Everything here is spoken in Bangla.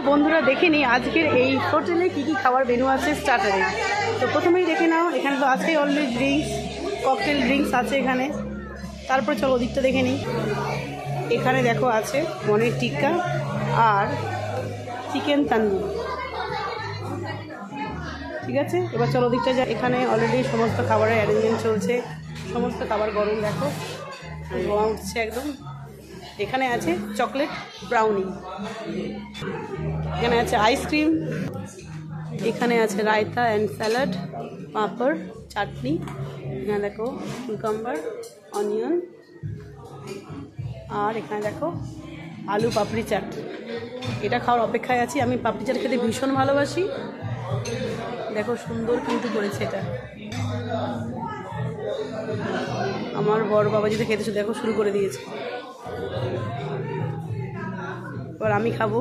বন্ধুরা দেখে নিই আজকের এই হোটেলে কী কী খাবার মেনু আছে স্টার্টারে। তো প্রথমেই দেখে নাও, এখানে তো আছে অলরেডি ড্রিঙ্কস, ককটেল ড্রিঙ্কস আছে এখানে। তারপরে চলো ওদিকটা দেখে নিই। এখানে দেখো আছে পনির টিক্কা আর চিকেন তান্দুরি। ঠিক আছে, এবার চলো ওদিকটা যা। এখানে অলরেডি সমস্ত খাবারের অ্যারেঞ্জমেন্ট চলছে, সমস্ত খাবার গরম দেখো, ধোঁয়া উঠছে একদম। এখানে আছে চকলেট ব্রাউনি, এখানে আছে আইসক্রিম, এখানে আছে রায়তা অ্যান্ড স্যালাড, পাঁপড়, চাটনি, এখানে দেখো কুকুম্বার, অনিয়ন, আর এখানে দেখো আলু পাপড়ি চাট। এটা খাওয়ার অপেক্ষায় আছি। আমি পাপড়ি চাট খেতে ভীষণ ভালোবাসি। দেখো সুন্দর কিন্তু করেছে এটা। আমার বড় বাবা যেটা খেতে দেখো শুরু করে দিয়েছে, এবার আমি খাবো।